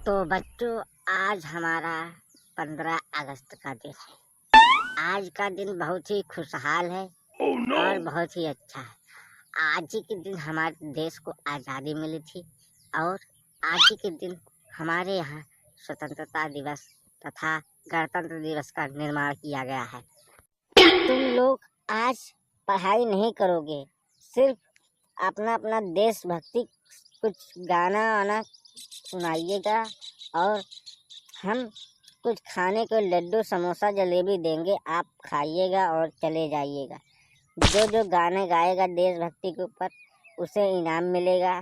तो बच्चों, आज हमारा 15 अगस्त का दिन है। आज का दिन बहुत ही खुशहाल है और बहुत ही अच्छा है। आज ही के दिन हमारे देश को आज़ादी मिली थी और आज ही के दिन हमारे यहाँ स्वतंत्रता दिवस तथा गणतंत्र दिवस का निर्माण किया गया है। तुम लोग आज पढ़ाई नहीं करोगे, सिर्फ अपना अपना देशभक्ति कुछ गाना वाना सुनाइएगा और हम कुछ खाने को लड्डू समोसा जलेबी देंगे, आप खाइएगा और चले जाइएगा। जो जो गाने गाएगा देशभक्ति के ऊपर उसे इनाम मिलेगा।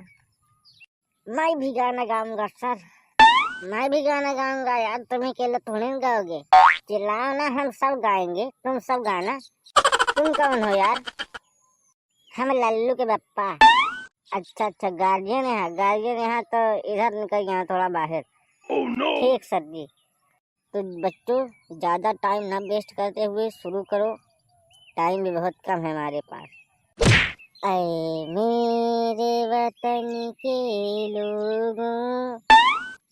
मैं भी गाना गाऊंगा सर, मैं भी गाना गाऊंगा यार। तुम्हें अकेले थोड़ी ना गाओगे, चिल्लाओ ना, हम सब गाएंगे, तुम सब गाना। तुम कौन हो यार? हम लल्लू के पप्पा। अच्छा, गार्जियन यहाँ तो इधर निकल यहाँ थोड़ा बाहर। ठीक सर जी। तो बच्चों, ज़्यादा टाइम ना वेस्ट करते हुए शुरू करो, टाइम भी बहुत कम है हमारे पास। ऐ मेरे वतन के लोगों,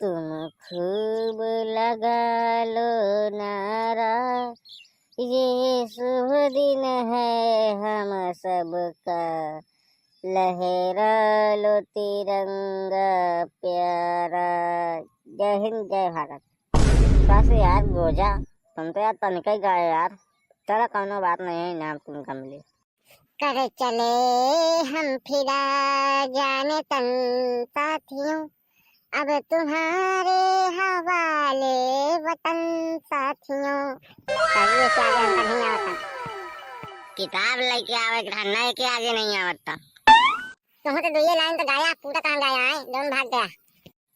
तुम खूब लगा लो नारा, ये शुभ दिन है हम सबका, लहरा लो तिरंगा प्यारा। जय हिंद, जय भारत। कैसे यार गोजा, तुम तो यार तनिक ही गाए यार। चलो कोनो बात नहीं है, इनाम तुमका मिले। करे चले हम फिरा जाने तन साथियों, अब तुम्हारे हवाले वतन साथियों। आगे हम नहीं आता, किताब लेके आवे नहीं के आगे नहीं आवता। तुम तो 2 लाइन तो गाया, पूरा कहाँ गाया है? दोनों भाग गया।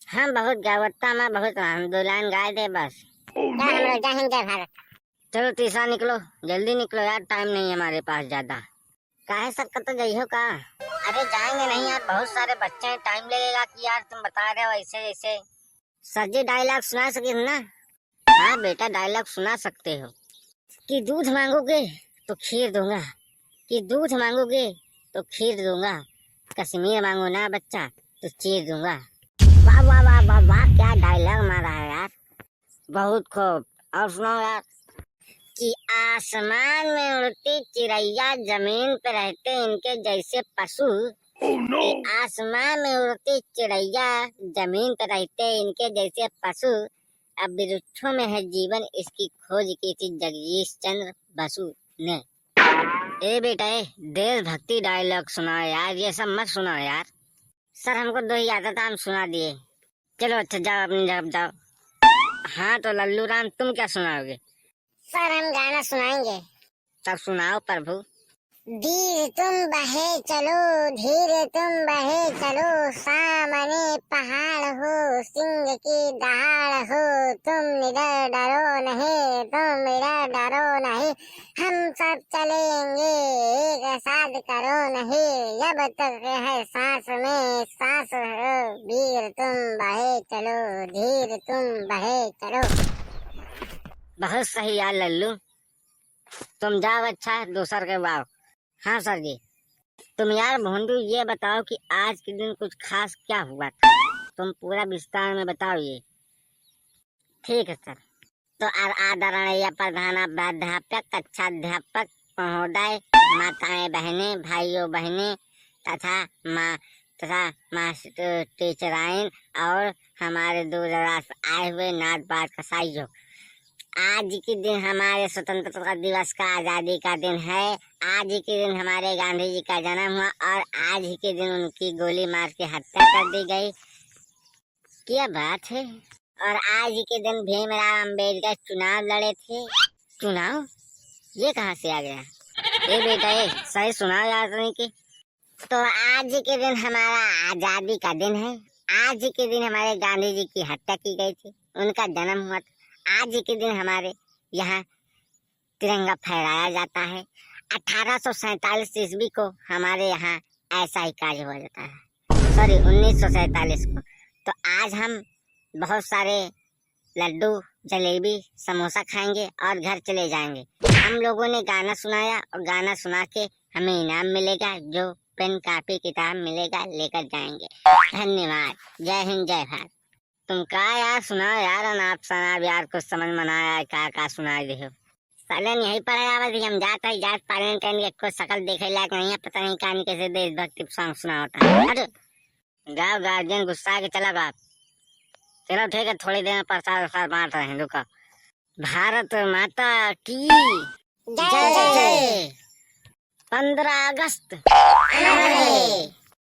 हाँ बहुत गावता, मैं बहुत 2 लाइन गाए थे बस। जय हिंद, जय भारत। चलो तीसरा निकलो, जल्दी निकलो यार, टाइम नहीं है हमारे पास ज्यादा। काहे सबका तो जइहो का? अरे जाएंगे नहीं यार, बहुत सारे बच्चे हैं, टाइम लगेगा कि यार तुम बता रहे हो ऐसे ऐसे। सर जी डायलॉग सुना सके ना? हाँ बेटा, डायलॉग सुना सकते हो। कि दूध मांगोगे तो खीर दूंगा, कि दूध मांगोगे तो खीर दूंगा, कश्मीर मांगो ना बच्चा तो चीर दूंगा। वाह वाह वाह वाह वाह, क्या डायलॉग मारा है यार, बहुत खूब। और सुनाओ यार। कि आसमान में उड़ती चिड़ैया, जमीन पे रहते इनके जैसे पशु। कि आसमान में उड़ती चिड़ैया, जमीन पे रहते इनके जैसे पशु, अब वृक्षों में है जीवन, इसकी खोज की थी जगदीश चंद्र बसु ने। ए बेटा, देशभक्ति डायलॉग सुनाओ यार, ये सब मत सुनाओ यार। सर हमको 2 ही आता था, हम सुना दिए। चलो अच्छा, जाओ अपनी जगह जाओ। हाँ तो लल्लू राम, तुम क्या सुनाओगे? सर हम गाना सुनाएंगे। तब सुनाओ प्रभु। धीरे तुम बहे चलो, धीरे तुम बहे चलो, सामने पहाड़ हो, सिंह की दहाड़ हो, तुम निडर डरो नहीं, तुम निडर डरो नहीं, हम सब चलेंगे एक साथ करो नहीं, जब तक है सांस में सांस हो, वीर तुम बहे चलो, धीरे तुम बहे चलो। बहुत सही यार लल्लू, तुम जाओ, अच्छा दूसर के बाव। हाँ सर जी। तुम यार भोंडू ये बताओ कि आज के दिन कुछ खास क्या हुआ था, तुम पूरा विस्तार में बताओ ये। ठीक है सर। तो आदरणीय प्रधानाध्यापक, कक्षाध्यापक महोदय, माताएं बहने, भाइयों बहने तथा मास्टर टीचराइन और हमारे दूर दराज आए हुए नाथ पात कसाईयों, आज के दिन हमारे स्वतंत्रता दिवस का, आजादी का दिन है। आज ही के दिन हमारे गांधी जी का जन्म हुआ और आज ही के दिन उनकी गोली मार के हत्या कर दी गई। क्या बात है। और आज ही के दिन भीमराव अंबेडकर चुनाव लड़े थे। चुनाव? ये कहाँ से आ गया? ए बेटा, सही सुनाओ यार नहीं की। तो आज ही के दिन हमारा आजादी का दिन है। आज ही के दिन हमारे गांधी जी की हत्या की गई थी, उनका जन्म हुआ था। आज ही के दिन हमारे यहाँ तिरंगा फहराया जाता है। 1847 ईस्वी को हमारे यहाँ ऐसा ही कार्य हो जाता है, सॉरी 1947 को। तो आज हम बहुत सारे लड्डू जलेबी समोसा खाएंगे और घर चले जाएंगे। हम लोगों ने गाना सुनाया और गाना सुना के हमें इनाम मिलेगा, जो पेन कापी किताब मिलेगा लेकर जाएंगे। धन्यवाद। जय हिंद, जय भारत। तुम का यार सुनाओ यार, अनाप शनाप यार, कुछ समझ में ना आया का सुनाई दे। सालन यही पर आवाज हम जात पालन करने को शकल देखे लायक नहीं है, पता नहीं कहानी कैसे देशभक्ति सॉन्ग सुना होता है। अरे गाओ गार्जियन गुस्सा के चला बाप। चलो ठीक है, थोड़ी देर में प्रसाद बांट रहे हैं, रुको। भारत माता की जय। 15 अगस्त